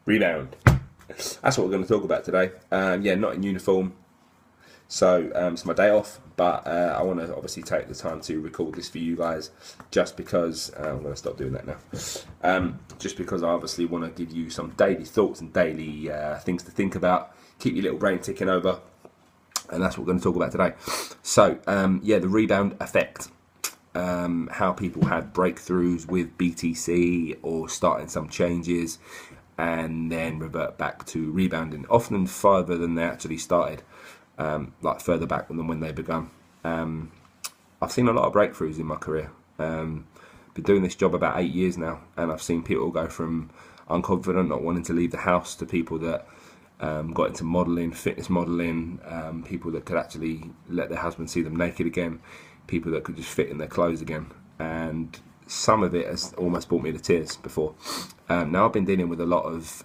Rebound. That's what we're going to talk about today. Yeah, not in uniform, so it's my day off, but I want to obviously take the time to record this for you guys, just because I'm going to stop doing that now. Just because I obviously want to give you some daily thoughts and daily things to think about, keep your little brain ticking over, and that's what we're going to talk about today. So yeah, the rebound effect. How people had breakthroughs with BTC or starting some changes and then revert back to rebounding, often further than they actually started, like further back than when they began. I've seen a lot of breakthroughs in my career. Been doing this job about 8 years now, and I've seen people go from unconfident, not wanting to leave the house, to people that got into modelling, fitness modelling, people that could actually let their husband see them naked again, people that could just fit in their clothes again, and some of it has almost brought me to tears before. Now I've been dealing with a lot of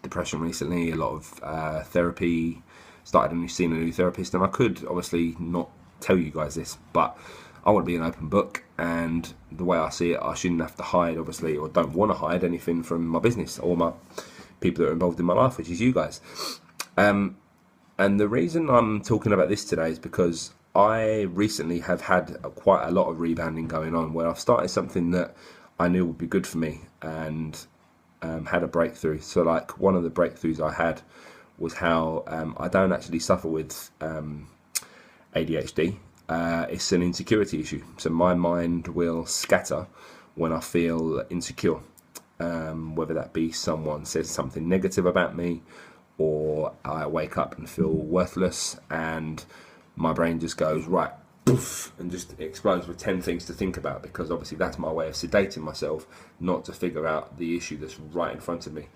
depression recently, a lot of therapy, seeing a new therapist, and I could obviously not tell you guys this, but I want to be an open book, and the way I see it, I shouldn't have to hide, obviously, or don't want to hide anything from my business or my people that are involved in my life, which is you guys. And the reason I'm talking about this today is because I recently have had quite a lot of rebounding going on, where I've started something that I knew would be good for me, and had a breakthrough. So like, one of the breakthroughs I had was how I don't actually suffer with ADHD. It's an insecurity issue. So my mind will scatter when I feel insecure, whether that be someone says something negative about me, or I wake up and feel worthless, and my brain just goes right, poof, and just explodes with 10 things to think about, because obviously that's my way of sedating myself, not to figure out the issue that's right in front of me.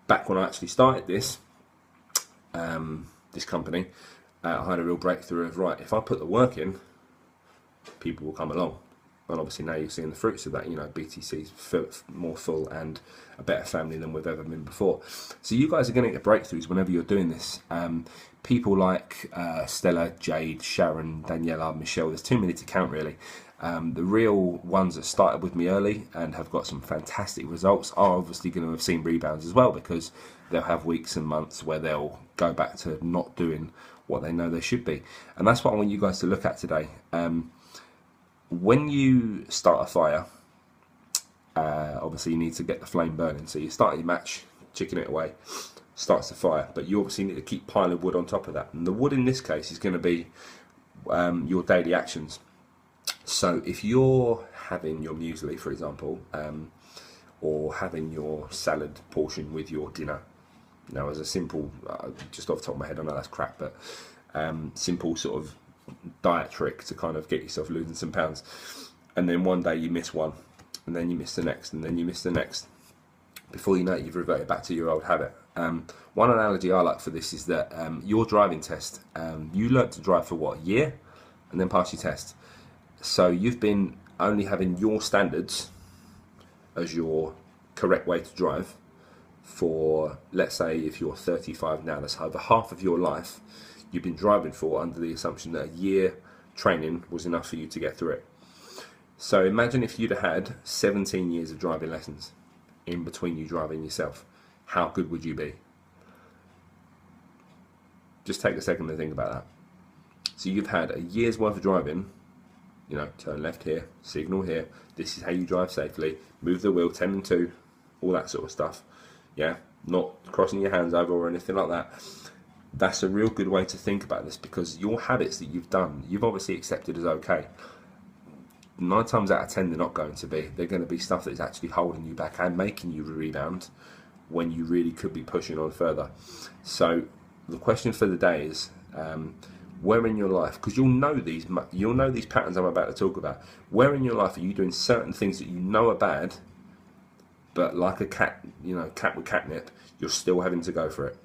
Back when I actually started this company, I had a real breakthrough of, right, if I put the work in, people will come along. And obviously now you're seeing the fruits of that. You know, BTC's more full and a better family than we've ever been before. So you guys are going to get breakthroughs whenever you're doing this. People like Stella, Jade, Sharon, Daniela, Michelle, there's too many to count really. The real ones that started with me early and have got some fantastic results are obviously going to have seen rebounds as well, because they'll have weeks and months where they'll go back to not doing what they know they should be. And that's what I want you guys to look at today. When you start a fire, obviously you need to get the flame burning. So you start your match, chicken it away, starts the fire, but you obviously need to keep piling wood on top of that. And the wood in this case is going to be your daily actions. So if you're having your muesli, for example, or having your salad portion with your dinner, now as a simple, just off the top of my head, I know that's crap, but simple sort of diet trick to kind of get yourself losing some pounds, and then one day you miss one, and then you miss the next, and then you miss the next. Before you know it, you've reverted back to your old habit. One analogy I like for this is that your driving test, you learnt to drive for what, a year, and then pass your test. So you've been only having your standards as your correct way to drive for, let's say, if you're 35 now, that's over half of your life you've been driving for, under the assumption that a year training was enough for you to get through it. So imagine if you'd have had 17 years of driving lessons in between you driving yourself. How good would you be? Just take a second to think about that. So you've had a year's worth of driving, you know, turn left here, signal here, this is how you drive safely, move the wheel 10 and 2, all that sort of stuff. Yeah, not crossing your hands over or anything like that. That's a real good way to think about this, because your habits that you've done, you've obviously accepted as okay. 9 times out of 10 they're not going to be. They're going to be stuff that is actually holding you back and making you rebound when you really could be pushing on further. So the question for the day is, where in your life, because you'll know these patterns I'm about to talk about, where in your life are you doing certain things that you know are bad, but like a cat, you know, cat with catnip, you're still having to go for it.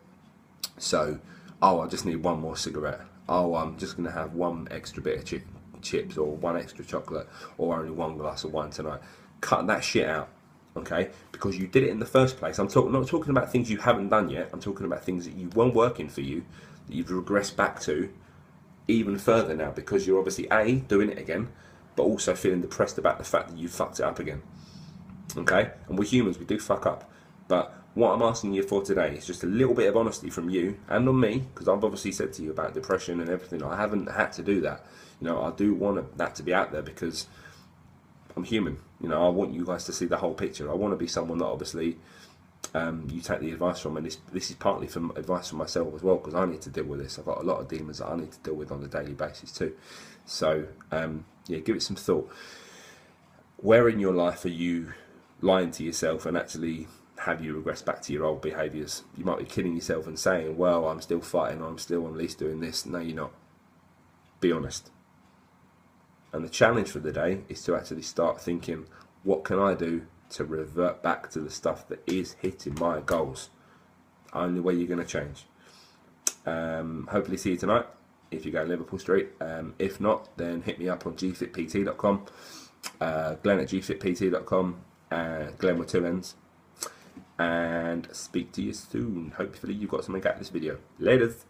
So, oh, I just need one more cigarette. Oh, I'm just going to have one extra bit of chips, or one extra chocolate, or only one glass of wine tonight. Cut that shit out, okay? Because you did it in the first place. I'm not talking about things you haven't done yet. I'm talking about things that you weren't working for you, that you've regressed back to even further now, because you're obviously A, doing it again, but also feeling depressed about the fact that you fucked it up again. Okay, and we're humans, we do fuck up. But what I'm asking you for today is just a little bit of honesty from you and on me, because I've obviously said to you about depression and everything. I haven't had to do that. You know, I do want that to be out there because I'm human. You know, I want you guys to see the whole picture. I want to be someone that obviously you take the advice from, and this is partly from advice from myself as well, because I need to deal with this. I've got a lot of demons that I need to deal with on a daily basis too. So yeah, give it some thought. Where in your life are you lying to yourself and actually have you regress back to your old behaviours? You might be kidding yourself and saying, well, I'm still fighting, I'm still at least doing this. No, you're not. Be honest. And the challenge for the day is to actually start thinking, what can I do to revert back to the stuff that is hitting my goals? Only way you're going to change. Hopefully see you tonight if you go Liverpool Street. If not, then hit me up on gfitpt.com, Glenn at gfitpt.com, Glenn with 2 N's, and speak to you soon. Hopefully you got something out of this video. Laters.